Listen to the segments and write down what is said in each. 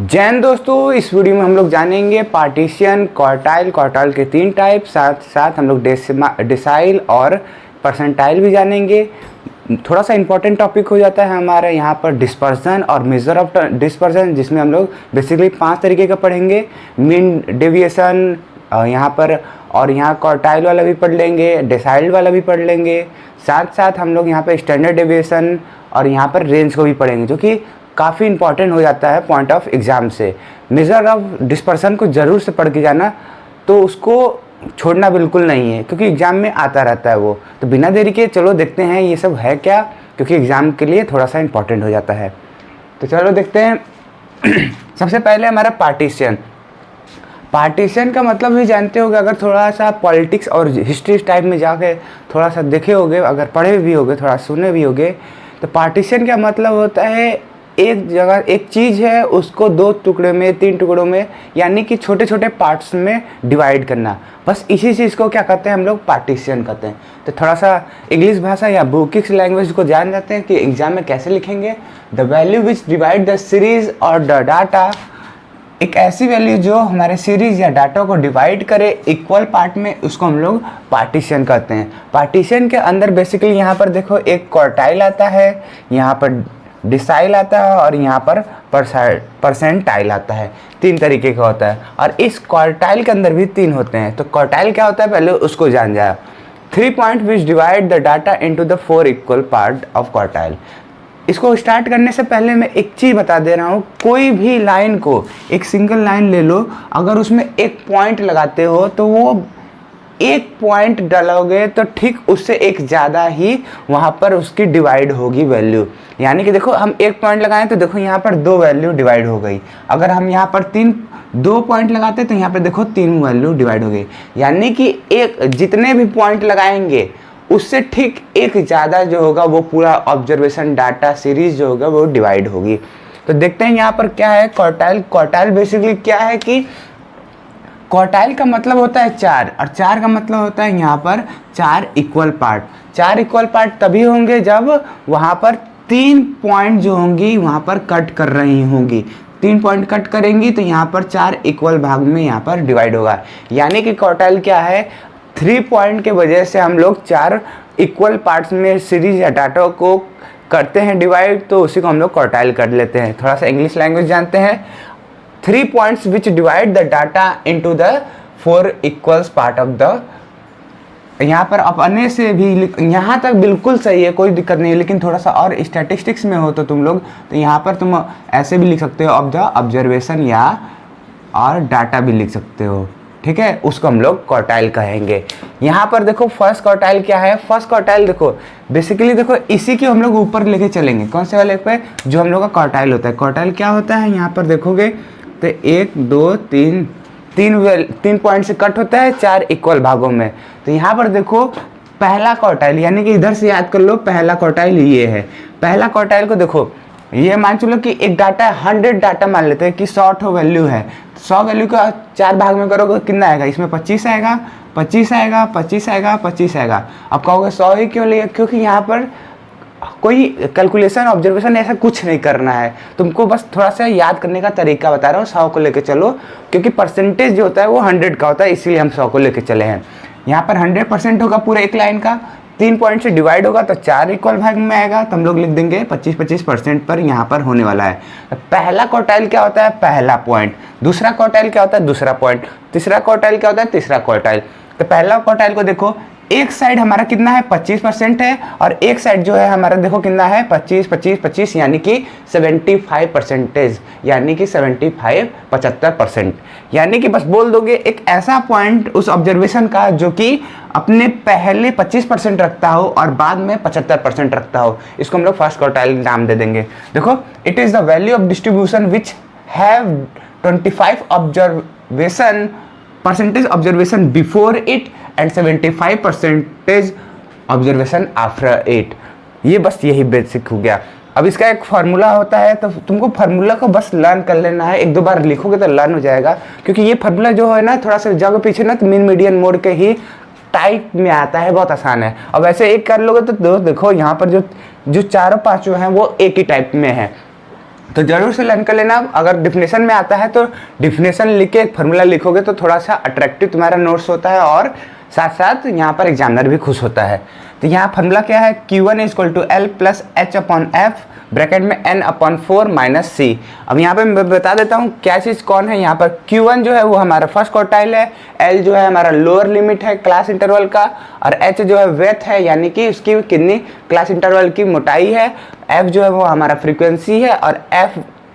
जैन दोस्तों, इस वीडियो में हम लोग जानेंगे पार्टीशन, क्वार्टाइल, क्वार्टाइल के 3 टाइप, साथ साथ हम लोग डेसाइल और परसेंटाइल भी जानेंगे। थोड़ा सा इंपॉर्टेंट टॉपिक हो जाता है हमारे यहाँ पर डिस्पर्सन और मेजर ऑफ डिस्पर्सन, जिसमें हम लोग बेसिकली 5 तरीके का पढ़ेंगे। मीन डेविएशन यहाँ पर, और यहाँ क्वार्टाइल वाला भी पढ़ लेंगे, डेसाइल वाला भी पढ़ लेंगे। साथ साथ हम लोग यहाँ पर स्टैंडर्ड डेविएशन और यहाँ पर रेंज को भी पढ़ेंगे, जो कि काफ़ी इंपॉर्टेंट हो जाता है पॉइंट ऑफ एग्ज़ाम से। मेजर ऑफ डिस्पर्सन को ज़रूर से पढ़ के जाना, तो उसको छोड़ना बिल्कुल नहीं है, क्योंकि एग्ज़ाम में आता रहता है वो। तो बिना देरी के चलो देखते हैं ये सब है क्या, क्योंकि एग्ज़ाम के लिए थोड़ा सा इंपॉर्टेंट हो जाता है। तो चलो देखते हैं। सबसे पहले हमारा पार्टीशन। पार्टीशन का मतलब भी जानते होगे, अगर थोड़ा सा पॉलिटिक्स और हिस्ट्री टाइप में जाके थोड़ा सा देखे होगे, अगर पढ़े भी होगे, थोड़ा सुने भी होगे, तो पार्टीशन का मतलब होता है एक जगह एक चीज़ है उसको 2 टुकड़े में, 3 टुकड़ों में, यानी कि छोटे छोटे पार्ट्स में डिवाइड करना। बस इसी चीज़ को क्या कहते हैं हम लोग, पार्टीशन कहते हैं। तो थोड़ा सा इंग्लिश भाषा या बुकिक्स लैंग्वेज को जान जाते हैं कि एग्जाम में कैसे लिखेंगे। The value which divide the series और द डाटा, एक ऐसी वैल्यू जो हमारे सीरीज या डाटा को डिवाइड करे इक्वल पार्ट में, उसको हम लोग पार्टीशन कहते हैं। पार्टीशन के अंदर बेसिकली यहाँ पर देखो एक क्वार्टाइल आता है, यहाँ पर डिसाइल आता है और यहाँ पर परसेंटाइल आता है। 3 तरीके का होता है, और इस क्वार्टाइल के अंदर भी 3 होते हैं। तो क्वार्टाइल क्या होता है पहले उसको जान जाए। 3 point which divide the data into the 4 equal part of quartile. इसको स्टार्ट करने से पहले मैं एक चीज़ बता दे रहा हूँ, कोई भी लाइन को, एक सिंगल लाइन ले लो, अगर उसमें एक पॉइंट लगाते हो तो वो एक पॉइंट डालोगे तो ठीक उससे एक ज़्यादा ही वहाँ पर उसकी डिवाइड होगी वैल्यू। यानी कि देखो हम एक पॉइंट लगाएं तो देखो यहाँ पर 2 वैल्यू डिवाइड हो गई। अगर हम यहाँ पर 2 पॉइंट लगाते तो यहाँ पर देखो 3 वैल्यू डिवाइड हो गई। यानी कि एक जितने भी पॉइंट लगाएंगे उससे ठीक एक ज़्यादा जो होगा वो पूरा ऑब्जर्वेशन डाटा सीरीज जो होगा वो डिवाइड होगी। तो देखते हैं यहाँ पर क्या है क्वार्टाइल। क्वार्टाइल बेसिकली क्या है कि क्वार्टाइल का मतलब होता है 4, और 4 का मतलब होता है यहाँ पर 4 इक्वल पार्ट। 4 इक्वल पार्ट तभी होंगे जब वहाँ पर 3 पॉइंट जो होंगी वहाँ पर कट कर रही होंगी। 3 पॉइंट कट करेंगी तो यहाँ पर 4 इक्वल भाग में यहाँ पर डिवाइड होगा। यानी कि क्वार्टाइल क्या है, 3 पॉइंट के वजह से हम लोग 4 इक्वल पार्ट्स में सीरीज या डाटा को करते हैं डिवाइड, तो उसी को हम लोग क्वार्टाइल कर लेते हैं। थोड़ा सा इंग्लिश लैंग्वेज जानते हैं। 3 points which divide the data into the 4 equals part of the, यहाँ पर अपने से भी यहाँ तक बिल्कुल सही है, कोई दिक्कत नहीं है। लेकिन थोड़ा सा और स्टैटिस्टिक्स में हो तो तुम लोग, तो यहाँ पर तुम ऐसे भी लिख सकते हो ऑफ द ऑब्जर्वेशन, या और डाटा भी लिख सकते हो। ठीक है, उसको हम लोग क्वार्टाइल कहेंगे। यहाँ पर देखो फर्स्ट क्वार्टाइल क्या है। फर्स्ट क्वार्टाइल देखो बेसिकली देखो इसी की हम लोग ऊपर लेके चलेंगे। कौन से वाले पे, जो हम लोग का क्वार्टाइल होता है। क्वार्टाइल क्या होता है यहाँ पर देखोगे तो 1 2 3 पॉइंट से कट होता है 4 इक्वल भागों में। तो यहाँ पर देखो पहला क्वार्टाइल, यानी कि इधर से याद कर लो, पहला क्वार्टाइल ये है। पहला क्वार्टाइल को देखो, ये मान चलो कि एक डाटा 100 डाटा मान लेते हैं कि 100 वैल्यू है। 100 वैल्यू का 4 भाग में करोगे कितना आएगा, इसमें 25 आएगा, 25 आएगा, 25 आएगा, 25 आएगा। अब कहोगे 100 ही क्यों लिया, क्योंकि यहाँ पर कोई कैलकुलेशन ऑब्जर्वेशन ऐसा कुछ नहीं करना है, तुमको बस थोड़ा सा याद करने का तरीका बता रहा हूँ। 100 को लेके चलो, क्योंकि परसेंटेज जो होता है वो 100 का होता है, इसीलिए हम 100 को लेके चले हैं। यहाँ पर 100% होगा पूरे एक लाइन का, 3 पॉइंट से डिवाइड होगा तो 4 इक्वल भाग में आएगा, तो हम लोग लिख देंगे 25% पर यहाँ पर होने वाला है। तो पहला क्वार्टाइल क्या होता है, पहला पॉइंट। दूसरा क्वार्टाइल क्या होता है, दूसरा पॉइंट। तीसरा क्वार्टाइल क्या होता है, तीसरा क्वार्टाइल। तो पहला क्वार्टाइल को देखो, एक साइड हमारा कितना है 25% है, और एक साइड जो है हमारा देखो कितना है 25 25 25, यानी कि 75%, यानी कि 75% यानी कि बस बोल दोगे एक ऐसा पॉइंट उस ऑब्जर्वेशन का जो कि अपने पहले 25% रखता हो और बाद में 75% रखता हो, इसको हम लोग फर्स्ट क्वार्टाइल नाम दे देंगे। देखो it is the value of distribution which have 25 observation percentage observation before it and 75% observation after it। ये बस यही बेसिक हो गया। अब इसका एक फार्मूला होता है, तो तुमको फार्मूला को बस लर्न कर लेना है। 1-2 बार लिखोगे तो लर्न हो जाएगा, क्योंकि ये फार्मूला जो है ना थोड़ा सा जगह पीछे ना तो मीन मीडियन मोड के ही टाइप में आता है, बहुत आसान है। अब ऐसे एक कर लोगे तो देखो यहाँ पर जो चारों पांचों हैं वो एक ही टाइप में है। तो जरूर से लर्न कर लेना। अगर डिफिनेशन में आता है तो डिफिनेशन लिख के फॉर्मूला लिखोगे तो थोड़ा सा अट्रैक्टिव तुम्हारा नोट्स होता है और साथ साथ यहाँ पर एग्जामिनर भी खुश होता है। तो यहाँ फॉर्मूला क्या है, Q1 = L + H/F ब्रैकेट में N/4 - C। अब यहाँ पे मैं बता देता हूँ क्या चीज़ कौन है। यहाँ पर Q1 जो है वो हमारा फर्स्ट क्वार्टाइल है, L जो है हमारा लोअर लिमिट है क्लास इंटरवल का, और H जो है वेथ है यानी कि उसकी कितनी क्लास इंटरवल की मोटाई है, F जो है वो हमारा फ्रीक्वेंसी है, और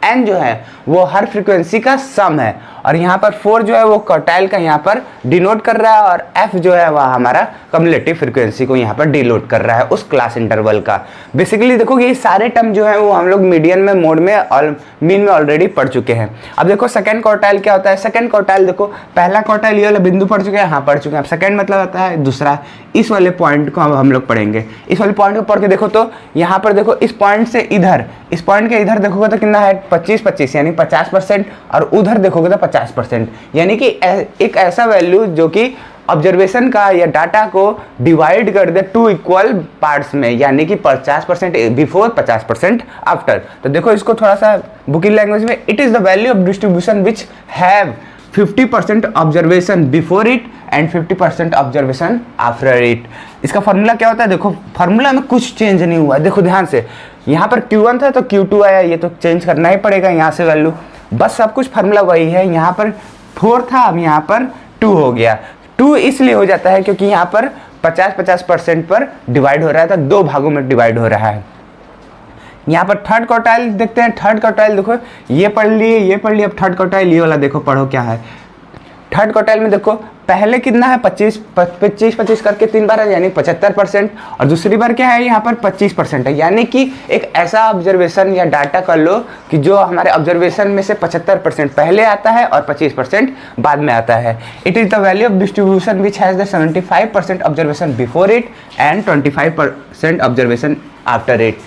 N जो है वो हर फ्रीक्वेंसी का सम है, और यहाँ पर 4 जो है वो क्वार्टाइल का यहाँ पर डिनोट कर रहा है, और F जो है वह हमारा कम्युलेटिव फ्रीक्वेंसी को यहाँ पर डिनोट कर रहा है उस क्लास इंटरवल का। बेसिकली देखो ये सारे टर्म जो है वो हम लोग मीडियन में मोड में और मीन में ऑलरेडी पढ़ चुके हैं। अब देखो सेकंड क्वार्टाइल क्या होता है। सेकंड क्वार्टाइल देखो, पहला क्वार्टाइल ये वाला बिंदु पढ़ चुके हैं, हाँ पढ़ चुके हैं। अब सेकंड मतलब आता है दूसरा, इस वाले पॉइंट को हम लोग पढ़ेंगे। इस वाले पॉइंट को पढ़ के देखो तो यहाँ पर देखो इस पॉइंट से इधर, इस पॉइंट के इधर देखोगे तो कितना है 25-25 यानी 50%, और उधर देखोगे तो 50% यानी कि एक ऐसा वैल्यू जो कि ऑब्जर्वेशन का या डाटा को डिवाइड कर दे 2 इक्वल पार्ट्स में, यानी कि 50% बिफोर 50% आफ्टर। तो देखो इसको थोड़ा सा बुकिंग लैंग्वेज में, it is the value of distribution which have 50% observation before it and 50% observation after it. इसका फॉर्मूला क्या होता है, देखो फॉर्मूला में कुछ चेंज नहीं हुआ, देखो ध्यान से। यहाँ पर Q1 था तो Q2 आया, ये तो चेंज करना ही पड़ेगा यहाँ से वैल्यू, बस सब कुछ फार्मूला वही है। यहाँ पर 4 था, अब यहाँ पर 2 हो गया। 2 इसलिए हो जाता है क्योंकि यहाँ पर 50-50% पर डिवाइड हो रहा था, 2 भागों में डिवाइड हो रहा है। यहाँ पर थर्ड क्वार्टाइल देखते हैं। थर्ड क्वार्टाइल देखो, ये पढ़ लिए ये पढ़ लिए, अब थर्ड क्वार्टाइल ये वाला देखो, पढ़ो क्या है। थर्ड क्वार्टाइल में देखो पहले कितना है 25 करके 3 बार है यानी 75%, और दूसरी बार क्या है यहाँ पर 25% है, यानी कि एक ऐसा ऑब्जर्वेशन या डाटा कर लो कि जो हमारे ऑब्जर्वेशन में से 75% पहले आता है और 25% बाद में आता है। It is the value of distribution which has the 75% observation before it and 25% observation after it.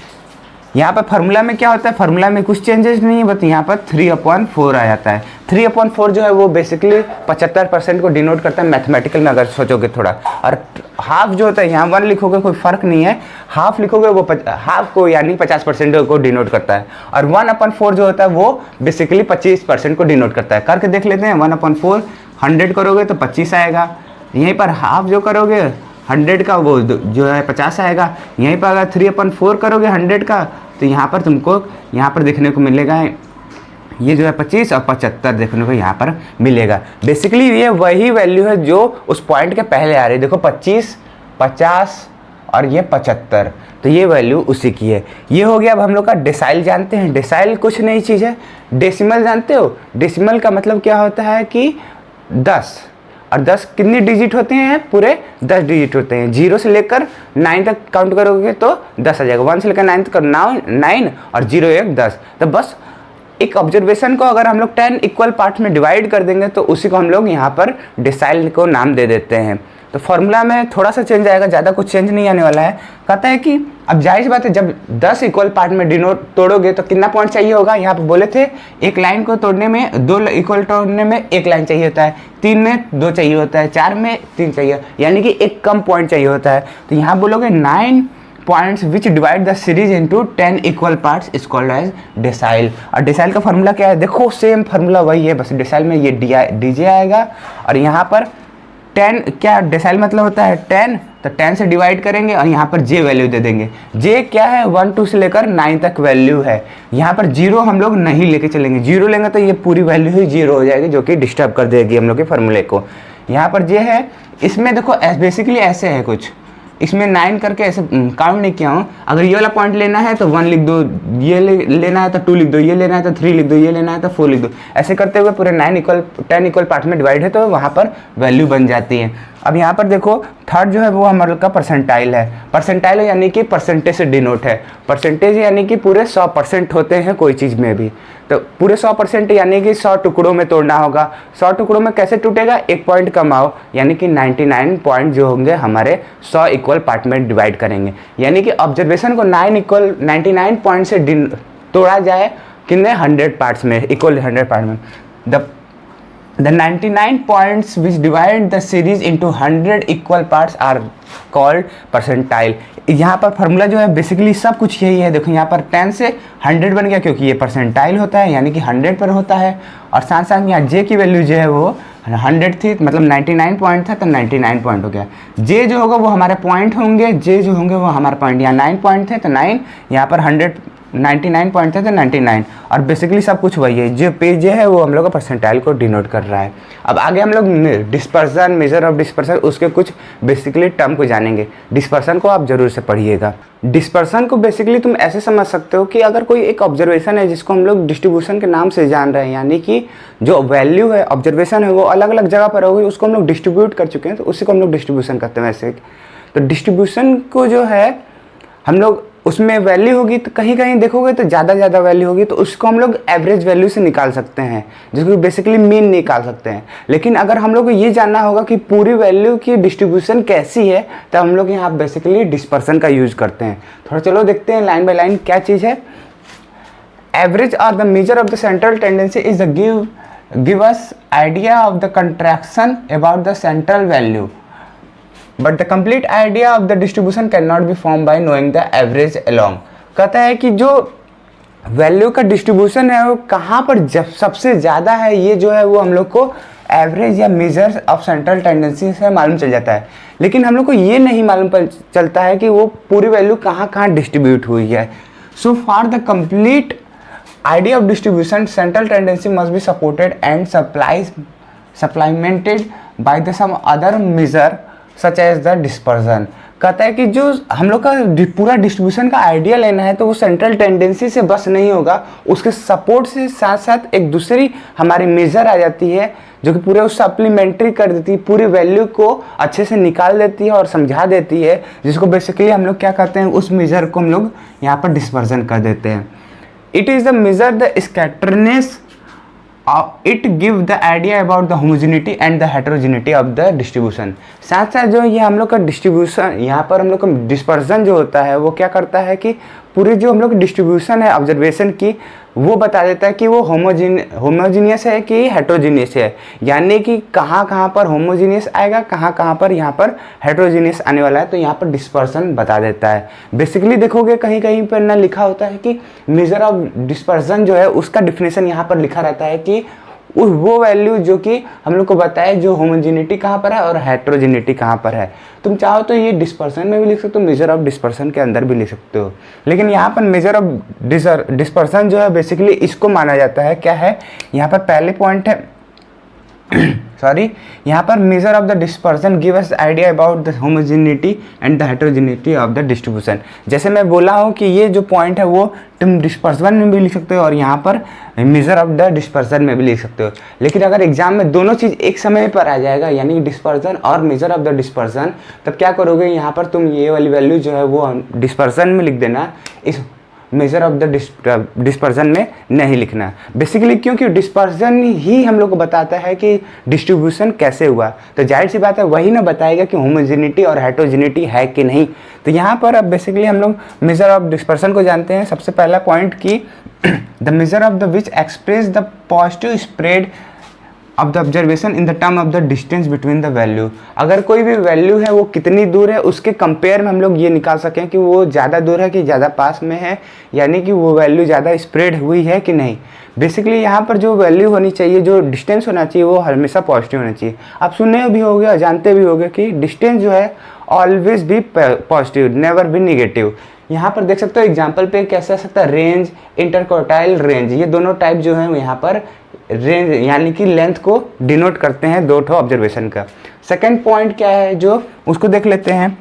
यहाँ पर फार्मूला में क्या होता है, फार्मूला में कुछ चेंजेस नहीं है, बट यहाँ पर 3/4 आ जाता है। 3/4 जो है वो बेसिकली 75% को डिनोट करता है मैथमेटिकल में अगर सोचोगे थोड़ा, और हाफ जो होता है यहाँ 1 लिखोगे कोई फर्क नहीं है, हाफ लिखोगे वो हाफ को यानी 50% को डिनोट करता है, और 1/4 जो होता है वो बेसिकली 25% को डिनोट करता है। करके देख लेते हैं। 1/4 100 करोगे तो 25 आएगा, यहीं पर हाफ जो करोगे 100 का वो जो है 50 आएगा, यहीं पर अगर 3/4 करोगे 100 का तो यहाँ पर तुमको यहाँ पर देखने को मिलेगा ये जो है 25 और 75 देखने को यहाँ पर मिलेगा। बेसिकली ये वही वैल्यू है जो उस पॉइंट के पहले आ रही है, देखो 25, 50 और ये 75, तो ये वैल्यू उसी की है। ये हो गया। अब हम लोग का डेसाइल जानते हैं। डेसाइल कुछ नई चीज़ है। डेसिमल जानते हो, डेसिमल का मतलब क्या होता है कि 10, और 10 कितने डिजिट होते हैं, पूरे 10 डिजिट होते हैं। 0 से लेकर 9 तक काउंट करोगे तो 10 आ जाएगा। 1 से लेकर 9 तक 9 और 0 1 10। तो बस एक ऑब्जर्वेशन को अगर हम लोग 10 इक्वल पार्ट में डिवाइड कर देंगे तो उसी को हम लोग यहाँ पर डेसाइल को नाम दे देते हैं। तो फॉर्मूला में थोड़ा सा चेंज आएगा, ज़्यादा कुछ चेंज नहीं आने वाला है। कहता है कि अब जाहिर सी बात है जब 10 इक्वल पार्ट में डिनोट तोड़ोगे तो कितना पॉइंट चाहिए होगा। यहाँ पर बोले थे एक लाइन को तोड़ने में 2 इक्वल तोड़ने में 1 लाइन चाहिए होता है, 3 में 2 चाहिए होता है, 4 में 3 चाहिए, यानी कि एक कम पॉइंट चाहिए होता है। तो यहाँ बोलोगे 9 points which divide the series into 10 equal parts is called as decile. और डेसाइल का फॉर्मूला क्या है, देखो सेम फार्मूला वही है, बस डेसाइल में ये डीजे आएगा, और यहाँ पर 10 क्या डेसाइल मतलब होता है 10, तो 10 से डिवाइड करेंगे और यहाँ पर जे वैल्यू दे देंगे। जे क्या है 1 2 से लेकर 9 तक वैल्यू है। यहाँ पर 0 हम लोग नहीं लेके चलेंगे, 0 लेंगे तो ये पूरी वैल्यू ही 0 हो जाएगी, जो कि डिस्टर्ब कर देगी हम लोग के फार्मूले को। यहाँ पर जे है, इसमें देखो बेसिकली ऐसे है कुछ, इसमें 9 करके ऐसे काउंट नहीं किया हूँ। अगर ये वाला पॉइंट लेना है तो 1 लिख दो, ये लेना है तो 2 लिख दो, ये लेना है तो 3 लिख दो, ये लेना है तो 4 लिख दो। ऐसे करते हुए पूरे 10 इक्वल पार्ट में डिवाइड है तो वहाँ पर वैल्यू बन जाती है। अब यहाँ पर देखो थर्ड जो है वो हमारे का परसेंटाइल है। परसेंटाइल यानी कि परसेंटेज से डिनोट है। परसेंटेज यानी कि पूरे 100% होते हैं कोई चीज़ में भी, तो पूरे 100% यानी कि 100 टुकड़ों में तोड़ना होगा। 100 टुकड़ों में कैसे टूटेगा, 1 पॉइंट कम आओ, यानी कि 99 पॉइंट जो होंगे हमारे 100 इक्वल पार्ट में डिवाइड करेंगे। यानी कि ऑब्जर्वेशन को 99 पॉइंट से तोड़ा जाए कितने 100 पार्ट्स में, इक्वल 100 पार्ट में। The 99 points which divide the series into 100 equal parts are called percentile। यहाँ पर फार्मूला जो है बेसिकली सब कुछ यही है। देखो यहाँ पर 10 से 100 बन गया क्योंकि ये परसेंटाइल होता है, यानी कि 100 पर होता है। और साथ साथ यहाँ जे की वैल्यू जो है वो 100 थी, मतलब 99 पॉइंट था तो 99 पॉइंट हो गया। जे जो होगा वो हमारे पॉइंट होंगे, जे जो होंगे वो हमारे पॉइंट। यहाँ 9 पॉइंट थे तो 9, यहाँ पर 99 पॉइंट थे तो 99। और बेसिकली सब कुछ वही है, जो पेज है वो हम लोग का परसेंटाइल को डिनोट कर रहा है। अब आगे हम लोग डिस्पर्सन, मेजर ऑफ डिस्पर्सन, उसके कुछ बेसिकली टर्म को जानेंगे। डिस्पर्सन को आप जरूर से पढ़िएगा। डिस्पर्सन को बेसिकली तुम ऐसे समझ सकते हो कि अगर कोई एक ऑब्जर्वेशन है जिसको हम लोग डिस्ट्रीब्यूशन के नाम से जान रहे हैं, यानी कि जो वैल्यू है, ऑब्जर्वेशन है, वो अलग अलग जगह पर होगी, उसको हम लोग डिस्ट्रीब्यूट कर चुके हैं, तो उसी को हम लोग डिस्ट्रीब्यूशन करते हैं वैसे। तो डिस्ट्रीब्यूशन को जो है हम लोग उसमें वैल्यू होगी तो कहीं कहीं देखोगे तो ज़्यादा वैल्यू होगी, तो उसको हम लोग एवरेज वैल्यू से निकाल सकते हैं, जिसको बेसिकली मीन निकाल सकते हैं। लेकिन अगर हम लोग को ये जानना होगा कि पूरी वैल्यू की डिस्ट्रीब्यूशन कैसी है, तो हम लोग यहाँ बेसिकली डिस्पर्सन का यूज करते हैं। थोड़ा चलो देखते हैं लाइन बाय लाइन क्या चीज़ है। एवरेज और the measure of the central tendency is the give us idea of the contraction about the central value, but the complete idea of the distribution can not B form by knowing the average along. कहता है कि जो value का distribution है वो कहाँ पर सबसे ज़्यादा है, ये जो है वो हम लोग को एवरेज या मेजर ऑफ सेंट्रल टेंडेंसी से मालूम चल जाता है। लेकिन हम लोग को ये नहीं मालूम चलता है कि वो पूरी वैल्यू कहाँ कहाँ डिस्ट्रीब्यूट हुई है। So for the complete idea of distribution central tendency must be supported and supplemented by the some other measure such as the dispersion. कहता है कि जो हम लोग का पूरा डिस्ट्रीब्यूशन का आइडिया लेना है तो वो सेंट्रल टेंडेंसी से बस नहीं होगा, उसके सपोर्ट से साथ साथ एक दूसरी हमारी मेजर आ जाती है जो कि पूरे उस सप्लीमेंट्री कर देती है, पूरी वैल्यू को अच्छे से निकाल देती है और समझा देती है, जिसको बेसिकली हम लोग क्या कहते हैं, उस मेजर को हम लोग यहाँ पर डिस्पर्सन कर देते हैं। It is the measure the scatterness, it give the idea about the homogeneity and the heterogeneity of the distribution. साथ साथ जो ये हम लोग का डिस्ट्रीब्यूशन, यहाँ पर हम लोग का डिस्पर्सन जो होता है वो क्या करता है कि पूरी जो हम लोग की डिस्ट्रीब्यूशन है ऑब्जर्वेशन की, वो बता देता है कि वो होमोजीनियस है कि हेटेरोजीनियस है, यानी कि कहाँ कहाँ पर होमोजीनियस आएगा, कहाँ कहाँ पर यहाँ पर हेटेरोजीनियस आने वाला है, तो यहाँ पर डिस्पर्सन बता देता है। बेसिकली देखोगे कहीं कहीं पर ना लिखा होता है कि मेजर ऑफ डिस्पर्सन जो है उसका डिफिनेशन यहाँ पर लिखा रहता है कि वो वैल्यू जो कि हम लोग को बताए जो होमोजेनिटी कहाँ पर है और हेटेरोजेनिटी कहाँ पर है। तुम चाहो तो ये डिस्पर्सन में भी लिख सकते हो, मेजर ऑफ डिस्पर्सन के अंदर भी लिख सकते हो, लेकिन यहाँ पर मेजर ऑफ डिस्पर्सन जो है बेसिकली इसको माना जाता है। क्या है यहाँ पर पहले पॉइंट है सॉरी, यहाँ पर measure of the dispersion give us idea about the homogeneity and the heterogeneity of the distribution. जैसे मैं बोला हूँ कि ये जो पॉइंट है वो तुम डिस्पर्सन में भी लिख सकते हो और यहाँ पर मेजर ऑफ द डिस्पर्सन में भी लिख सकते हो। लेकिन अगर एग्जाम में दोनों चीज़ एक समय पर आ जाएगा, यानी डिस्पर्सन और मेजर ऑफ द डिस्पर्सन, तब क्या करोगे, यहाँ पर तुम ये वाली वैल्यू जो है वो डिस्पर्सन में लिख देना, इस मेजर ऑफ द डिस्पर्सन में नहीं लिखना। बेसिकली क्योंकि डिस्पर्सन ही हम लोग को बताता है कि डिस्ट्रीब्यूशन कैसे हुआ, तो जाहिर सी बात है वही ना बताएगा कि होमोजेनिटी और हेटेरोजेनिटी है कि नहीं। तो यहाँ पर अब बेसिकली हम लोग मेजर ऑफ डिस्पर्सन को जानते हैं। सबसे पहला पॉइंट कि the measure of the which express the positive spread of the observation in the term of the distance between the value. अगर कोई भी वैल्यू है वो कितनी दूर है, उसके कंपेयर में हम लोग ये निकाल सकें कि वो ज़्यादा दूर है कि ज़्यादा पास में है, यानी कि वो वैल्यू ज़्यादा स्प्रेड हुई है कि नहीं। बेसिकली यहाँ पर जो वैल्यू होनी चाहिए, जो डिस्टेंस होना चाहिए, वो हमेशा पॉजिटिव होना चाहिए। आप सुने भी होंगे और जानते भी होंगे कि डिस्टेंस जो है ऑलवेज भी पॉजिटिव, नेवर भी निगेटिव। यहाँ पर देख सकते हो एग्जाम्पल पे कैसे आ सकता है, रेंज, इंटरक्वार्टाइल रेंज, ये दोनों टाइप जो है यहाँ पर रेंज यानी कि लेंथ को डिनोट करते हैं दो ठो ऑब्जर्वेशन का। सेकंड पॉइंट क्या है जो उसको देख लेते हैं,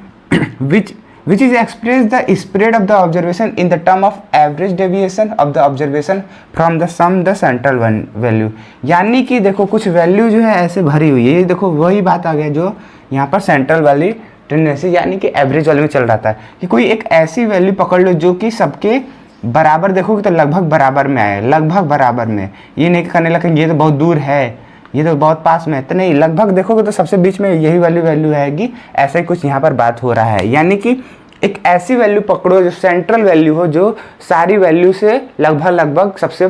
which is express the spread of the observation in the term of average deviation of the observation from the some the central value. यानी कि देखो कुछ वैल्यू जो है ऐसे भरी हुई है, ये देखो वही बात आ गया जो यहाँ पर सेंट्रल वाली टेंडेंसी यानी कि एवरेज वाले में चल रहा था, कि कोई एक ऐसी वैल्यू पकड़ लो जो कि सबके बराबर देखोगे तो लगभग बराबर में आए, लगभग बराबर में। ये नहीं करने लगे ये तो बहुत दूर है, ये तो बहुत पास में है, तो नहीं, लगभग देखोगे तो सबसे बीच में यही वाली वैल्यू आएगी। ऐसा ही कुछ यहाँ पर बात हो रहा है, यानी कि एक ऐसी वैल्यू पकड़ो जो सेंट्रल वैल्यू हो, जो सारी वैल्यू से लगभग सबसे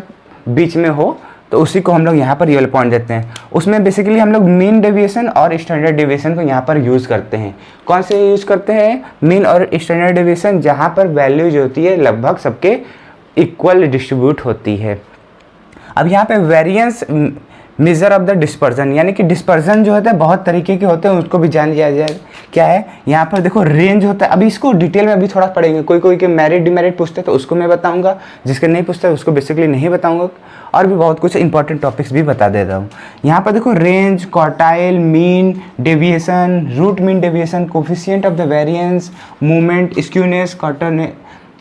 बीच में हो, तो उसी को हम लोग यहाँ पर ये वाला पॉइंट देते हैं। उसमें बेसिकली हम लोग मीन डेविएशन और स्टैंडर्ड डेविएशन को यहाँ पर यूज़ करते हैं। कौन से यूज़ करते हैं? मीन और स्टैंडर्ड डेविएशन, जहाँ पर वैल्यू जो होती है लगभग सबके इक्वल डिस्ट्रीब्यूट होती है। अब यहाँ पे variance major of the dispersion, यानी कि डिस्पर्जन जो होता है बहुत तरीके के होते हैं, उसको भी जान लिया जाए। क्या है यहाँ पर देखो, रेंज होता है। अभी इसको डिटेल में अभी थोड़ा पढ़ेंगे। कोई के मेरिट डिमेरिट पूछते हैं तो उसको मैं बताऊंगा, जिसके नहीं पूछते उसको बेसिकली नहीं बताऊंगा, और भी बहुत कुछ इंपॉर्टेंट टॉपिक्स भी बता देता हूँ। यहाँ पर देखो range, quartile, mean deviation, root mean deviation, coefficient of the variance, movement, skewness, cotton,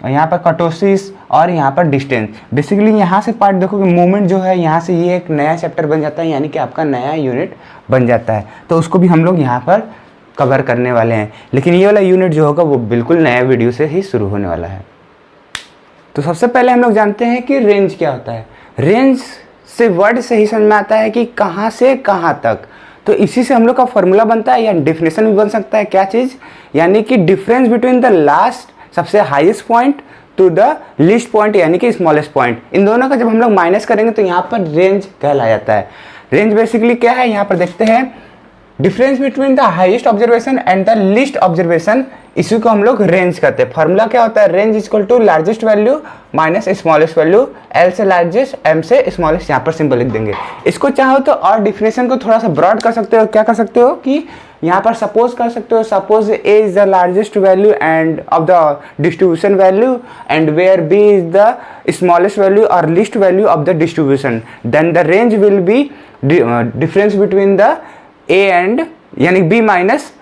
यहाँ पर कटोसिस, और यहाँ पर डिस्टेंस। बेसिकली यहाँ से पार्ट देखो कि मूवमेंट जो है, यहाँ से ये एक नया चैप्टर बन जाता है, यानी कि आपका नया यूनिट बन जाता है। तो उसको भी हम लोग यहाँ पर कवर करने वाले हैं, लेकिन ये वाला यूनिट जो होगा वो बिल्कुल नया वीडियो से ही शुरू होने वाला है। तो सबसे पहले हम लोग जानते हैं कि रेंज क्या होता है। रेंज से वर्ड से ही समझ में आता है कि कहाँ से कहाँ तक। तो इसी से हम लोग का फॉर्मूला बनता है, या डेफिनेशन भी बन सकता है। क्या चीज़? यानी कि डिफरेंस बिटवीन द लास्ट सबसे highest point two the least point, यानी कि स्मॉलेस्ट पॉइंट। इन दोनों का जब हम लोग माइनस करेंगे तो यहाँ पर रेंज कहला जाता है। रेंज बेसिकली क्या है, यहाँ पर देखते हैं, difference between the highest observation and the least observation, इसी को हम लोग रेंज कहते हैं। फॉर्मूला क्या होता है? Range equal to largest value minus smallest value, L से लार्जेस्ट, एम से स्मॉलेस्ट, यहाँ पर सिंपल लिख देंगे। इसको चाहो तो और डिफिनेशन को थोड़ा सा ब्रॉड कर सकते हो। क्या कर सकते हो कि यहाँ पर सपोज कर सकते हो, suppose a is the largest value and of the distribution value, and where b is the smallest value और least value of the distribution, then the range will be difference between the a and, यानी b minus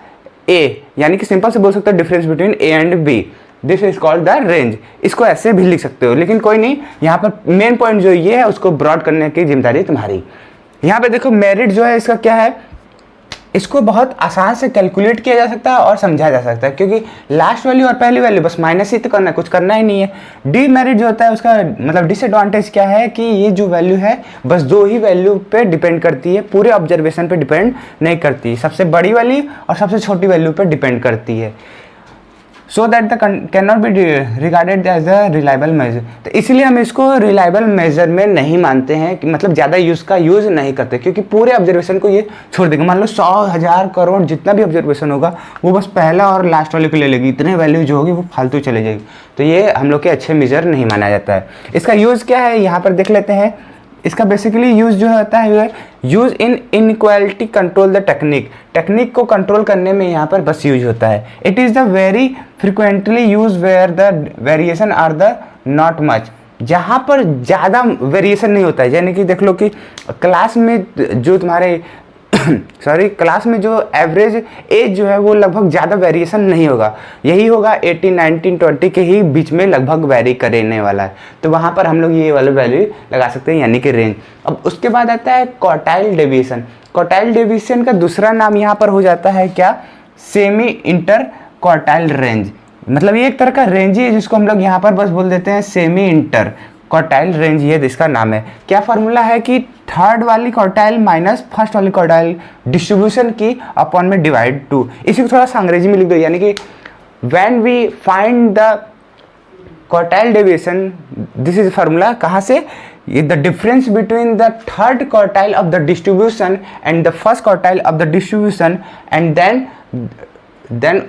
a, यानी कि simple से बोल सकते हो difference between a and b, this is called the range. इसको ऐसे भी लिख सकते हो, लेकिन कोई नहीं, यहाँ पर मेन पॉइंट जो ये है उसको ब्रॉड करने की जिम्मेदारी तुम्हारी। यहाँ पे देखो मेरिट जो है इसका क्या है, इसको बहुत आसान से कैलकुलेट किया जा सकता है और समझा जा सकता है, क्योंकि लास्ट वैल्यू और पहली वैल्यू बस माइनस ही तो करना है, कुछ करना ही नहीं है। डीमेरिट जो होता है उसका मतलब डिसएडवांटेज क्या है कि ये जो वैल्यू है बस दो ही वैल्यू पे डिपेंड करती है, पूरे ऑब्जर्वेशन पे डिपेंड नहीं करती, सबसे बड़ी वैल्यू और सबसे छोटी वैल्यू पे डिपेंड करती है। So that the can not be regarded as a reliable measure. तो इसलिए हम इसको रिलायबल मेजर में नहीं मानते हैं, कि मतलब ज़्यादा यूज़ नहीं करते, क्योंकि पूरे ऑब्जर्वेशन को ये छोड़ देंगे। मान लो 100, 1000, करोड़ जितना भी ऑब्जर्वेशन होगा वो बस पहला और लास्ट वाले को ले लेगी, इतने वैल्यू जो होगी वो फालतू चले जाएगी। तो ये हम लोग के अच्छे मेजर नहीं माना जाता है। इसका यूज़ क्या है यहाँ पर देख लेते हैं। इसका बेसिकली यूज़ जो होता है use in inequality control the technique को कंट्रोल करने में यहाँ पर बस यूज होता है। It is the very frequently use where the variation are the not much, जहाँ पर ज़्यादा वेरिएशन नहीं होता है। यानी कि देख लो कि क्लास में जो तुम्हारे क्लास में जो एवरेज एज जो है वो लगभग ज़्यादा वेरिएशन नहीं होगा, यही होगा 18, 19, 20 के ही बीच में लगभग वेरी करने वाला है। तो वहाँ पर हम लोग ये वाला वैल्यू लगा सकते हैं, यानी कि रेंज। अब उसके बाद आता है क्वार्टाइल डेविएशन। क्वार्टाइल डेविएशन का दूसरा नाम यहाँ पर हो जाता है क्या, सेमी इंटर क्वार्टाइल रेंज। मतलब ये एक तरह का रेंज ही है जिसको हम लोग यहाँ पर बस बोल देते हैं सेमी इंटर क्वार्टाइल रेंज, ये इसका नाम है। क्या फार्मूला है कि थर्ड वाली क्वार्टाइल माइनस फर्स्ट वाली क्वार्टाइल डिस्ट्रीब्यूशन की अपॉन में डिवाइड 2। इसी को थोड़ा सा अंग्रेजी में लिख दो, यानी कि when we find the quartile deviation, this is formula कहाँ से, the difference between the third quartile of the distribution and the first quartile of the distribution and then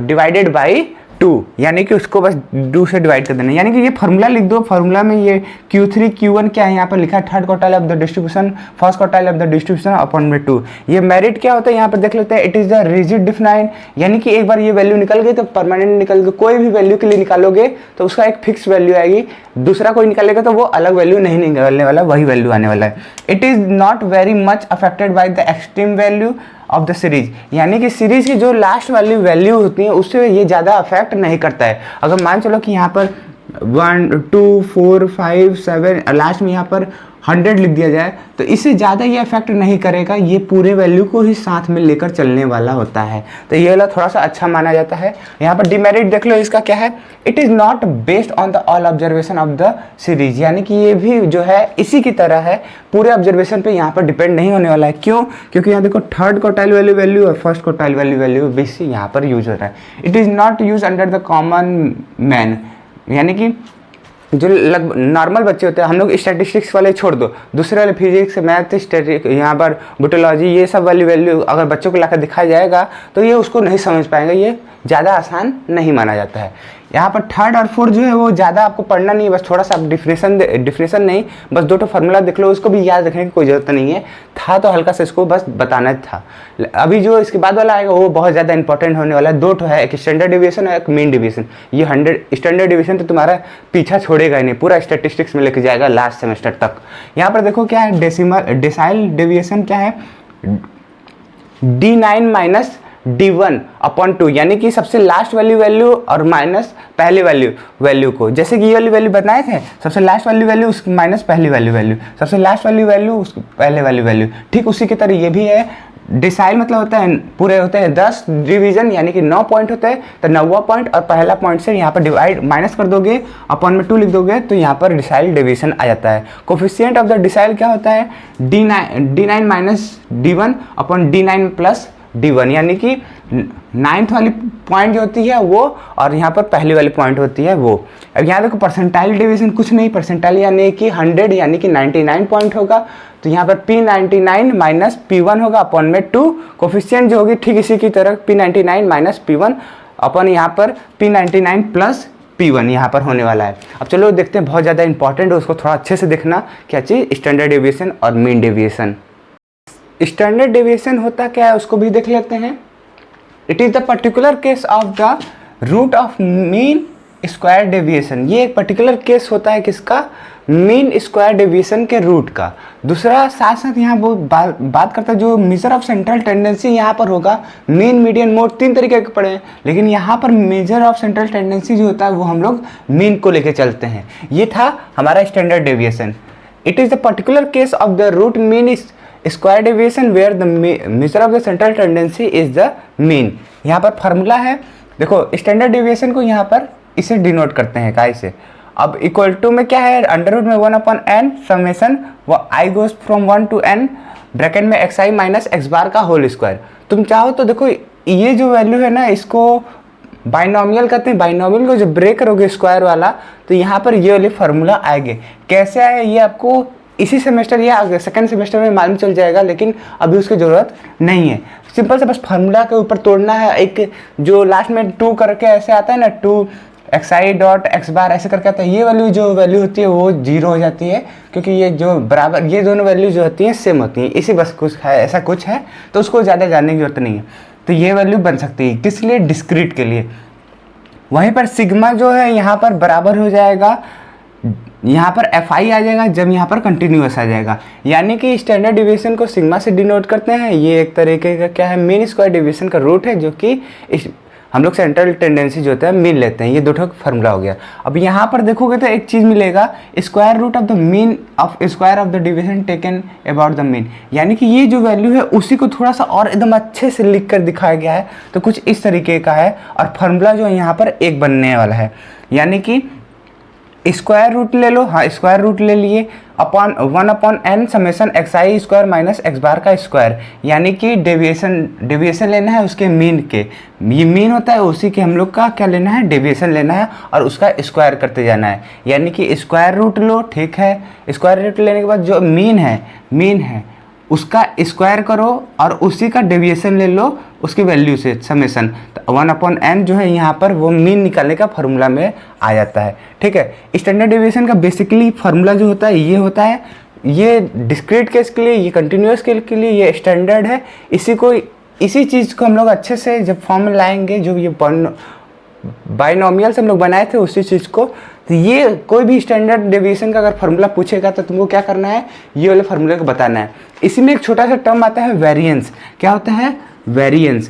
divided by 2, यानी कि उसको बस 2 से डिवाइड कर देना। यानी कि ये फार्मूला लिख दो। फार्मूला में ये Q3 Q1 क्या है यहाँ पर लिखा है, third quartile of the distribution, first quartile of the distribution upon में 2। ये मेरिट क्या होता है यहाँ पर देख लेते हैं। It is the rigid define, यानी कि एक बार ये वैल्यू निकल गई तो परमानेंट निकल गई। कोई भी वैल्यू के लिए निकालोगे तो उसका एक फिक्स वैल्यू आएगी, दूसरा कोई निकालेगा तो वो अलग वैल्यू नहीं निकलने वाला, वही वैल्यू आने वाला है। It is not very much affected by the extreme value of the series, यानी कि सीरीज की जो लास्ट वाली वैल्यू होती है उससे ये ज़्यादा अफेक्ट नहीं करता है। अगर मान चलो कि यहाँ पर 1, 2, 4, 5, 7 लास्ट में यहाँ पर 100 लिख दिया जाए तो इससे ज़्यादा ये अफेक्ट नहीं करेगा, ये पूरे वैल्यू को ही साथ में लेकर चलने वाला होता है। तो ये वाला थोड़ा सा अच्छा माना जाता है। यहाँ पर डिमेरिट देख लो, इसका क्या है, it is not based on the all observation of the series, यानी कि ये भी जो है इसी की तरह है, पूरे ऑब्जर्वेशन पे यहाँ पर डिपेंड नहीं होने वाला है। क्यों? क्योंकि यहाँ देखो थर्ड क्वार्टाइल वैल्यू और फर्स्ट क्वार्टाइल वैल्यू बेसी यहाँ पर यूज हो रहा है। It is not use under the common man, यानी कि जो लगभग नॉर्मल बच्चे होते हैं, हम लोग स्टैटिस्टिक्स वाले छोड़ दो, दूसरे वाले फिजिक्स, मैथ, स्टैटिक, यहाँ पर बोटोलॉजी, ये सब वाली वैल्यू अगर बच्चों को लाकर दिखाया जाएगा तो ये उसको नहीं समझ पाएंगे, ये ज़्यादा आसान नहीं माना जाता है। यहाँ पर थर्ड और फोर्थ जो है वो ज़्यादा आपको पढ़ना नहीं है, बस थोड़ा सा आप डिफरेंशन नहीं, बस दो फार्मूला देख लो, उसको भी याद रखने की कोई ज़रूरत नहीं है, था तो हल्का सा इसको बस बताना था। अभी जो इसके बाद वाला आएगा वो बहुत ज़्यादा इंपॉर्टेंट होने वाला है। दो है, एक स्टैंडर्ड डिविएशन और एक मीन डिविएशन। ये 100 स्टैंडर्ड डिविएशन तो तुम्हारा पीछा छोड़ेगा ही नहीं, पूरा स्टैटिस्टिक्स में लेके जाएगा लास्ट सेमेस्टर तक। यहाँ पर देखो क्या है, डेसाइल डेविएशन क्या है, D9 माइनस D1 अपॉन 2, यानी कि सबसे लास्ट वैल्यू और माइनस पहले वैल्यू को, जैसे कि ये वाली वैल्यू बनाए थे, सबसे लास्ट वैल्यू उसकी माइनस पहली वैल्यू, सबसे लास्ट वैल्यू उसकी पहले वैल्यू, ठीक उसी की तरह ये भी है। डिसाइल मतलब होता है पूरे होते हैं 10 डिवीजन, यानी कि 9 पॉइंट होते हैं, तो 9वां पॉइंट और पहला पॉइंट से यहाँ पर डिवाइड माइनस कर दोगे, अपॉन में 2 लिख दोगे, तो यहाँ पर डिसाइल डिवीजन आ जाता है। कोफिशिएंट ऑफ द डिसाइल क्या होता है, D9 minus D1 upon D9 plus D1, यानी कि 9th वाली पॉइंट जो होती है वो, और यहाँ पर पहली वाली पॉइंट होती है वो। अब यहाँ देखो परसेंटाइल डिवीजन कुछ नहीं, परसेंटाइल यानी कि 100 यानी कि 99 पॉइंट होगा, तो यहाँ पर P99 माइनस P1 होगा अपॉन में 2। कोफिशिएंट जो होगी ठीक इसी की तरह P99 माइनस P1 अपॉन यहाँ पर P99 प्लस P1 यहाँ पर होने वाला है। अब चलो देखते हैं, बहुत ज़्यादा इंपॉर्टेंट है, उसको थोड़ा अच्छे से देखना क्या चीज़, स्टैंडर्ड डेविएशन और मीन डेविएशन। स्टैंडर्ड डेविएशन होता क्या है उसको भी देख लेते हैं। It is the particular case of the root of mean square deviation. ये एक पर्टिकुलर केस होता है किसका, मीन स्क्वायर डेविएशन के रूट का। दूसरा साथ साथ यहाँ वो बात करता है जो मेजर ऑफ सेंट्रल टेंडेंसी यहाँ पर होगा, मीन मीडियन मोड 3 तरीके के पढ़े हैं, लेकिन यहाँ पर मेजर ऑफ सेंट्रल टेंडेंसी जो होता है वो हम लोग मीन को लेके चलते हैं। ये था हमारा standard deviation. It is the particular case of the root mean square deviation where the measure of the central tendency is the mean. यहाँ पर फार्मूला है, देखो स्टैंडर्ड डेविएशन को यहाँ पर इसे डिनोट करते हैं काय से। अब इक्वल टू में क्या है, अंडर रूट में 1/n समेशन वो i goes from 1 to n bracket में xi माइनस x बार का होल स्क्वायर। तुम चाहो तो देखो ये जो वैल्यू है ना, इसको बाइनोमियल कहते हैं। बाइनोमियल को जब ब्रेक करोगे स्क्वायर वाला, तो यहाँ पर ये वाले फार्मूला आएंगे। कैसे आए ये आपको इसी सेमेस्टर या सेकंड सेमेस्टर में मालूम चल जाएगा, लेकिन अभी उसकी ज़रूरत नहीं है। सिंपल से बस फार्मूला के ऊपर तोड़ना है। एक जो लास्ट में 2 करके ऐसे आता है ना, 2xi डॉट x बार ऐसे करके आता है, ये वाली जो वैल्यू होती है वो 0 हो जाती है, क्योंकि ये जो बराबर ये दोनों वैल्यू जो होती हैं सेम होती हैं। इसी बस कुछ है, ऐसा कुछ है, तो उसको ज़्यादा जानने की जरूरत नहीं है। तो ये वैल्यू बन सकती है किस लिए, डिस्क्रीट के लिए। वहीं पर सिग्मा जो है यहाँ पर बराबर हो जाएगा, यहाँ पर fi आ जाएगा जब यहाँ पर कंटिन्यूअस आ जाएगा। यानी कि स्टैंडर्ड डिवीजन को सिग्मा से डिनोट करते हैं। ये एक तरीके का क्या है, मीन स्क्वायर डिवीजन का रूट है, जो कि हम लोग सेंट्रल टेंडेंसी जो होता है मीन लेते हैं। ये दो फार्मूला हो गया। अब यहाँ पर देखोगे तो एक चीज़ मिलेगा, square root of the mean of square of the division taken about the mean. यानी कि ये जो वैल्यू है उसी को थोड़ा सा और एकदम अच्छे से लिख कर दिखाया गया है, तो कुछ इस तरीके का है। और फार्मूला जो है यहाँ पर एक बनने वाला है, यानी कि स्क्वायर रूट ले लो, हाँ स्क्वायर रूट ले लिए, upon 1/n summation xi square minus x bar का स्क्वायर। यानी कि डेविएशन लेना है उसके मीन के, ये मीन होता है उसी के हम लोग का क्या लेना है, डेविएशन लेना है और उसका स्क्वायर करते जाना है। यानी कि स्क्वायर रूट लो, ठीक है, स्क्वायर रूट लेने के बाद जो मीन है उसका स्क्वायर करो और उसी का डेविएशन ले लो उसकी वैल्यू से समेशन। तो 1/n जो है यहाँ पर वो मीन निकालने का फार्मूला में आ जाता है। ठीक है, स्टैंडर्ड डेविएशन का बेसिकली फार्मूला जो होता है ये होता है, ये डिस्क्रीट केस के लिए, ये कंटिन्यूअस केस के लिए ये स्टैंडर्ड है। इसी चीज़ को हम लोग अच्छे से जब फॉर्म में लाएंगे, जो ये बाइनोमियल से हम लोग बनाए थे उसी चीज़ को, तो ये कोई भी स्टैंडर्ड डेविएशन का अगर फार्मूला पूछेगा तो तुमको क्या करना है, ये वाले फार्मूले को बताना है। इसी में एक छोटा सा टर्म आता है वेरिएंस। क्या होता है, वेरिएंस।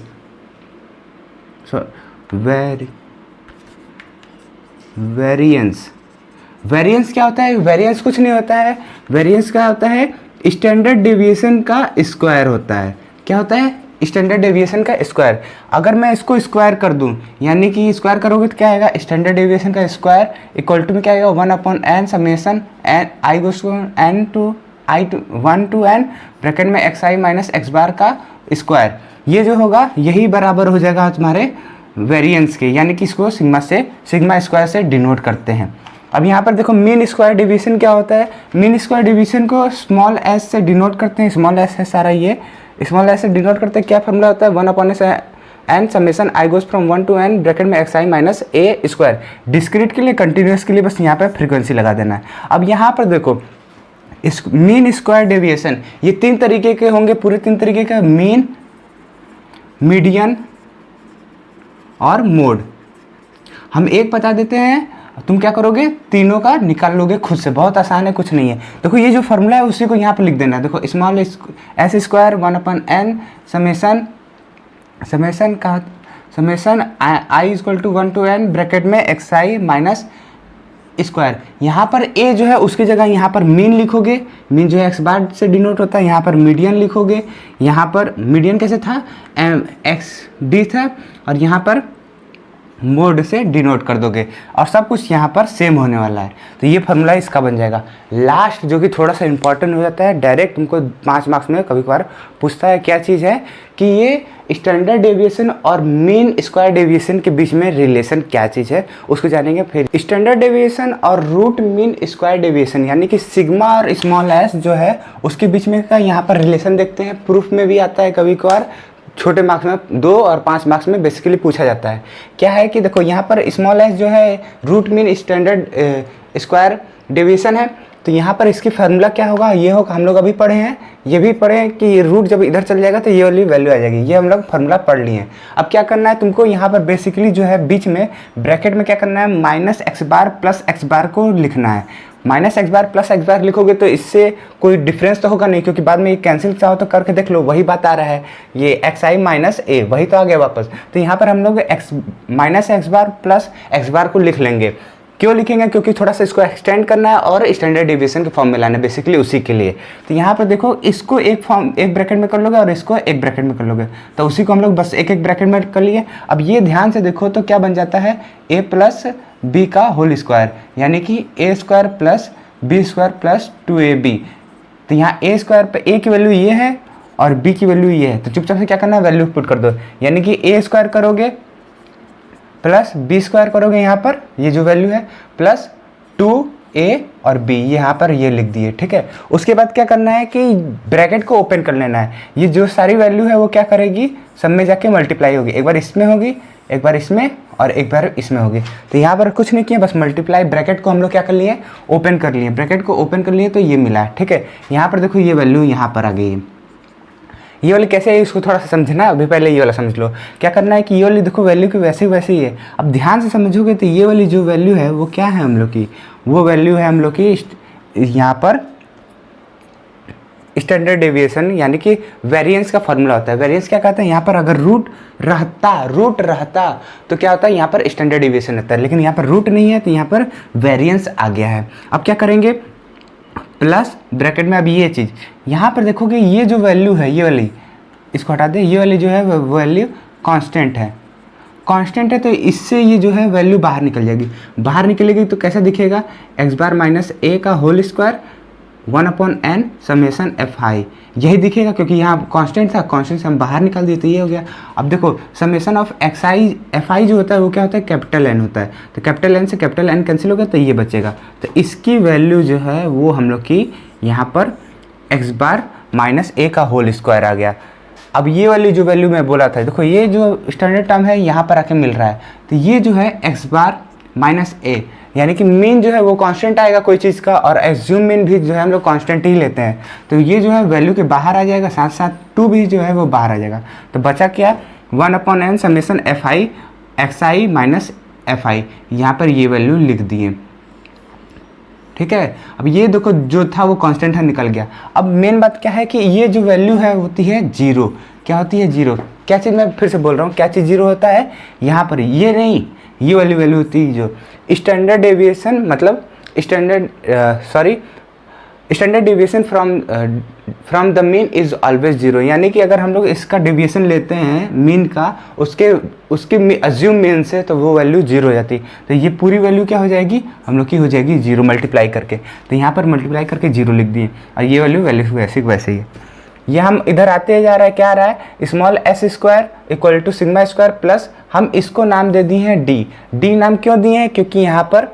वेरिएंस क्या होता है, वेरिएंस कुछ नहीं होता है, वेरिएंस क्या होता है, स्टैंडर्ड डेविएशन का स्क्वायर होता है। क्या होता है, स्टैंडर्ड डेविएशन का स्क्वायर। अगर मैं इसको स्क्वायर कर दूं, यानी कि स्क्वायर करोगे तो क्या आएगा, स्टैंडर्ड डेविएशन का स्क्वायर इक्वल टू में क्या आएगा, 1/n summation i goes to n to i to 1 to n bracket में xi माइनस x बार का स्क्वायर। ये जो होगा यही बराबर हो जाएगा तुम्हारे वेरिएंस के, यानी कि इसको सिग्मा स्क्वायर से डिनोट करते हैं। अब यहाँ पर देखो मीन स्क्वायर डिवीजन क्या होता है, मीन स्क्वायर डिवीजन को स्मॉल एस से डिनोट करते हैं, स्मॉल एस है सारा ये, स्मॉल एस से डिनोट करते हैं, क्या फॉर्मूला होता है 1/s N summation I goes from 1 to n bracket में xi minus A square. Discrete के लिए, कंटिन्यूस के लिए बस यहाँ पर फ्रीक्वेंसी लगा देना है। अब यहाँ पर देखो इस मीन स्क्वायर डेविएशन ये 3 तरीके के होंगे, पूरे 3 तरीके का, मीन, मीडियन और मोड। हम एक बता देते हैं, तुम क्या करोगे तीनों का निकाल लोगे खुद से, बहुत आसान है, कुछ नहीं है। देखो ये जो फॉर्मूला है उसी को यहाँ पर लिख देना है। देखो small S square 1/n summation I equal to 1 to n bracket में xi माइनस स्क्वायर। यहाँ पर a जो है उसकी जगह यहाँ पर मीन लिखोगे, मीन जो है x बार से डिनोट होता है, यहाँ पर मीडियन लिखोगे, यहाँ पर मीडियन कैसे था xd था, और यहाँ पर मोड से डिनोट कर दोगे, और सब कुछ यहाँ पर सेम होने वाला है। तो ये फॉर्मूला इसका बन जाएगा। लास्ट जो कि थोड़ा सा इंपॉर्टेंट हो जाता है, डायरेक्ट तुमको 5 मार्क्स में कभी कभार पूछता है, क्या चीज़ है कि ये स्टैंडर्ड डेविएशन और मीन स्क्वायर डेविएशन के बीच में रिलेशन क्या चीज़ है, उसको जानेंगे। फिर स्टैंडर्ड डेविएशन और रूट मीन स्क्वायर डेविएशन यानी कि सिग्मा और स्मॉल एस जो है उसके बीच में का यहाँ पर रिलेशन देखते हैं। प्रूफ में भी आता है कभी कभार, छोटे मार्क्स में 2 और 5 मार्क्स में बेसिकली पूछा जाता है। क्या है कि देखो यहाँ पर स्मॉल एस जो है root mean standard square deviation है, तो यहाँ पर इसकी फार्मूला क्या होगा, ये होगा, हम लोग अभी पढ़े हैं, ये भी पढ़े हैं कि ये रूट जब इधर चल जाएगा तो ये वाली वैल्यू आ जाएगी, ये हम लोग फार्मूला पढ़ लिए हैं। अब क्या करना है तुमको, यहाँ पर बेसिकली जो है बीच में ब्रैकेट में क्या करना है, माइनस एक्स बार प्लस एक्स बार को लिखना है। माइनस एक्स बार प्लस एक्स बार लिखोगे तो इससे कोई डिफरेंस तो होगा नहीं, क्योंकि बाद में ये कैंसिल चाहो तो करके देख लो, वही बात आ रहा है, ये एक्स आई माइनस ए वही तो आ गया वापस। तो यहाँ पर हम लोग एक्स माइनस एक्स बार प्लस एक्स बार को लिख लेंगे। क्यों लिखेंगे, क्योंकि थोड़ा सा इसको एक्सटेंड करना है और स्टैंडर्ड डेविएशन के फॉर्म में लाना है, बेसिकली उसी के लिए। तो यहाँ पर देखो इसको एक ब्रैकेट में कर लोगे और इसको एक ब्रैकेट में कर लोगे, तो उसी को हम लोग बस एक ब्रैकेट में कर लिए। अब ये ध्यान से देखो तो क्या बन जाता है, a प्लस बी का होल स्क्वायर, यानी कि a square plus B square plus 2ab। तो यहाँ a स्क्वायर पे a की वैल्यू ये है और b की वैल्यू ये है, तो चुपचाप से क्या करना है, वैल्यू पुट कर दो, यानी कि a स्क्वायर करोगे प्लस बी स्क्वायर करोगे, यहाँ पर ये जो वैल्यू है प्लस 2a और b, यहाँ पर ये लिख दिए, ठीक है। उसके बाद क्या करना है कि ब्रैकेट को ओपन कर लेना है, ये जो सारी वैल्यू है वो क्या करेगी, सब में जाके मल्टीप्लाई होगी, एक बार इसमें होगी, एक बार इसमें और एक बार इसमें होगी। तो यहाँ पर कुछ नहीं किया, बस मल्टीप्लाई, ब्रैकेट को हम लोग क्या कर लिए, ओपन कर लिए, ब्रैकेट को ओपन कर लिए तो ये मिला, ठीक है। यहाँ पर देखो ये वैल्यू यहाँ पर आ गई, ये वाली कैसे है इसको थोड़ा सा समझना, अभी पहले ये वाला समझ लो। क्या करना है कि ये वाली देखो वैल्यू की वैसे ही है, अब ध्यान से समझोगे तो ये वाली जो वैल्यू है वो क्या है हम लोग की, वो वैल्यू है हम लोग की यहाँ पर स्टैंडर्ड डेविएशन यानी कि वेरिएंस का फॉर्मूला होता है। वेरिएंस क्या कहता है, यहाँ पर अगर रूट रहता तो क्या होता है, यहाँ पर स्टैंडर्ड डेविएशन रहता है, लेकिन यहाँ पर रूट नहीं है तो यहाँ पर वेरिएंस आ गया है। अब क्या करेंगे, प्लस ब्रैकेट में अब ये चीज़ यहाँ पर देखोगे, ये जो वैल्यू है ये वाली, इसको हटा दे, ये वाली जो है वैल्यू कांस्टेंट है, तो इससे ये जो है वैल्यू बाहर निकल जाएगी। बाहर निकलेगी तो कैसा दिखेगा, एक्स बार माइनस ए का whole square 1/n summation F I, यही दिखेगा, क्योंकि यहाँ कांस्टेंट था, कांस्टेंट से हम बाहर निकाल दिए तो ये हो गया। अब देखो summation of x I F I जो होता है वो क्या होता है, कैपिटल एन होता है, तो कैपिटल एन से कैपिटल एन कैंसिल हो गया तो ये बचेगा। तो इसकी वैल्यू जो है वो हम लोग की यहाँ पर एक्स बार माइनस ए का होल स्क्वायर आ गया। अब ये वाली जो वैल्यू मैं बोला था, देखो ये जो स्टैंडर्ड टर्म है यहाँ पर आके मिल रहा है, तो ये जो है एक्स बार माइनस ए, यानी कि मीन जो है वो कांस्टेंट आएगा कोई चीज़ का, और एज्यूम मीन भी जो है हम लोग कांस्टेंट ही लेते हैं, तो ये जो है वैल्यू के बाहर आ जाएगा, साथ साथ 2 भी जो है वो बाहर आ जाएगा। तो बचा क्या, 1/n summation F I x I minus F I, यहाँ पर ये वैल्यू लिख दिए, ठीक है। अब ये देखो जो था वो कांस्टेंट है, निकल गया। अब मेन बात क्या है कि ये जो वैल्यू है होती है 0, क्या होती है 0, क्या चीज़, मैं फिर से बोल रहा हूँ, क्या चीज़ 0 होता है, यहाँ पर ये नहीं, ये वाली वैल्यू होती है जो स्टैंडर्ड डेविएशन, मतलब standard deviation from the mean is always 0, यानी कि अगर हम लोग इसका डेविएशन लेते हैं मीन का, उसके अज्यूम मीन से, तो वो वैल्यू 0 हो जाती। तो ये पूरी वैल्यू क्या हो जाएगी, हम लोग की हो जाएगी 0 मल्टीप्लाई करके, तो यहाँ पर मल्टीप्लाई करके 0 लिख दिए, और ये वैल्यू वैसे ही है। ये हम इधर आते जा रहा है, क्या आ रहा है, small S square equal to sigma square plus, हम इसको नाम दे दिए हैं डी। नाम क्यों दिए हैं, क्योंकि यहाँ पर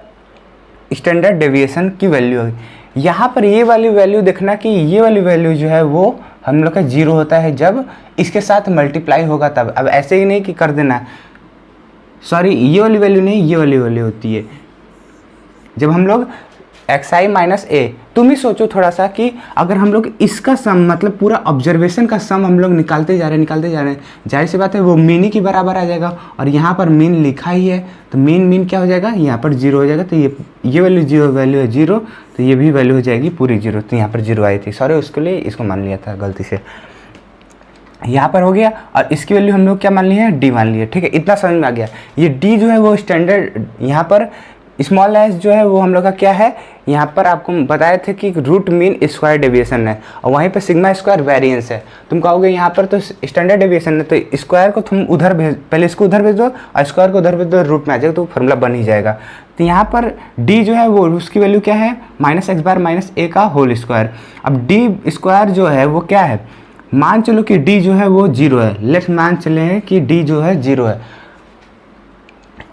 स्टैंडर्ड डेविएशन की वैल्यू होगी। यहाँ पर ये वाली वैल्यू देखना कि ये वाली वैल्यू जो है वो हम लोग का 0 होता है जब इसके साथ मल्टीप्लाई होगा तब। अब ऐसे ही नहीं कि कर देना, सॉरी ये वाली वैल्यू नहीं, ये वाली वैल्यू होती है जब हम लोग xi माइनस ए। तुम ही सोचो थोड़ा सा कि अगर हम लोग इसका सम मतलब पूरा ऑब्जर्वेशन का सम हम लोग निकालते जा रहे हैं, जाहिर सी बात है वो मीन ही के बराबर आ जाएगा। और यहाँ पर मीन लिखा ही है तो मीन क्या हो जाएगा, यहाँ पर 0 हो जाएगा। तो ये वैल्यू 0 वैल्यू है 0, तो ये भी वैल्यू हो जाएगी पूरी 0। तो यहाँ पर 0 आई थी, सॉरी उसके लिए इसको मान लिया था गलती से, यहाँ पर हो गया। और इसकी वैल्यू हम लोग क्या मान लिए हैं, डी मान लिए, ठीक है। इतना समझ में आ गया। ये डी जो है वो स्टैंडर्ड, यहाँ पर स्मॉल एस जो है वो हम लोग का क्या है, यहाँ पर आपको बताए थे कि रूट मीन स्क्वायर डेविएशन है और वहीं पे सिग्मा स्क्वायर वेरिएंस है। तुम कहोगे यहाँ पर तो स्टैंडर्ड डेविएशन है, तो स्क्वायर को तुम उधर भेज, पहले इसको उधर भेज दो और स्क्वायर को उधर भेज दो, रूट में आ जाएगा तो फॉर्मूला बन ही जाएगा। तो यहाँ पर डी जो है वो उसकी वैल्यू क्या है, -x बार माइनस ए का होल स्क्वायर। अब डी स्क्वायर जो है वो क्या है, मान चलो कि डी जो है वो 0 है, लेट्स मान चले कि डी जो है 0 है।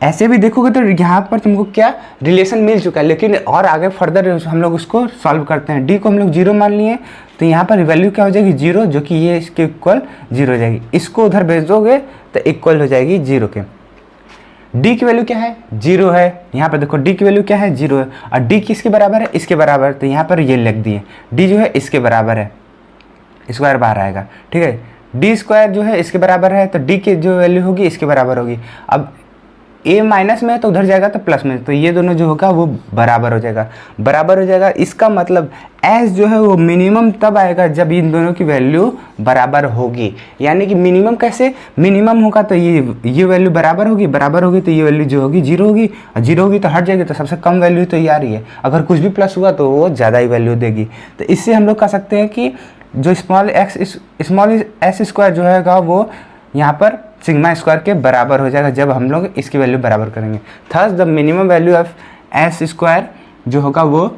ऐसे भी देखोगे तो यहाँ पर तुमको क्या रिलेशन मिल चुका है, लेकिन और आगे फर्दर हम लोग उसको सॉल्व करते हैं। डी को हम लोग 0 मान लिए तो यहाँ पर वैल्यू क्या हो जाएगी 0, जो कि ये इसके इक्वल 0 हो जाएगी। इसको उधर भेज दोगे तो इक्वल हो जाएगी 0 के। डी की वैल्यू क्या है, 0 है। यहाँ पर देखो डी की वैल्यू क्या है, 0 है। और डी किसके बराबर है, इसके बराबर। तो यहाँ पर ये लिख दिए डी जो है इसके बराबर है, स्क्वायर बाहर आएगा, ठीक है। डी स्क्वायर जो है इसके बराबर है तो डी की जो वैल्यू होगी इसके बराबर होगी। अब ए माइनस में है तो उधर जाएगा तो प्लस में, तो ये दोनों जो होगा वो बराबर हो जाएगा। इसका मतलब एस जो है वो मिनिमम तब आएगा जब इन दोनों की वैल्यू बराबर होगी। यानी कि मिनिमम कैसे, मिनिमम होगा तो ये वैल्यू बराबर होगी तो ये वैल्यू जो होगी 0 होगी, और 0 होगी तो हट जाएगी, तो सबसे कम वैल्यू तो ये आ रही है। अगर कुछ भी प्लस हुआ तो वो ज़्यादा ही वैल्यू देगी। तो इससे हम लोग कह सकते हैं कि जो स्मॉल एस स्क्वायर जो है वो यहाँ पर सिग्मा स्क्वायर के बराबर हो जाएगा जब हम लोग इसकी वैल्यू बराबर करेंगे। Thus the minimum value of S square जो होगा वो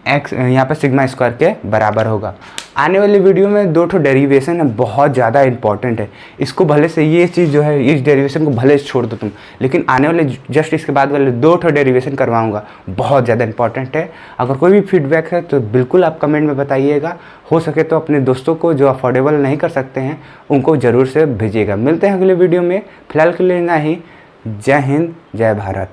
एक्स यहाँ पर सिग्मा स्क्वायर के बराबर होगा। आने वाली वीडियो में 2 डेरिवेशन है, बहुत ज़्यादा इंपॉर्टेंट है। इसको भले से ये चीज़ जो है इस डेरिवेशन को भले से छोड़ दो तुम, लेकिन आने वाले जस्ट इसके बाद वाले 2 डेरिवेशन करवाऊंगा, बहुत ज़्यादा इंपॉर्टेंट है। अगर कोई भी फीडबैक है तो बिल्कुल आप कमेंट में बताइएगा। हो सके तो अपने दोस्तों को जो अफोर्डेबल नहीं कर सकते हैं उनको ज़रूर से भेजिएगा। मिलते हैं अगले वीडियो में, फिलहाल के लिए ना ही। जय हिंद, जय भारत।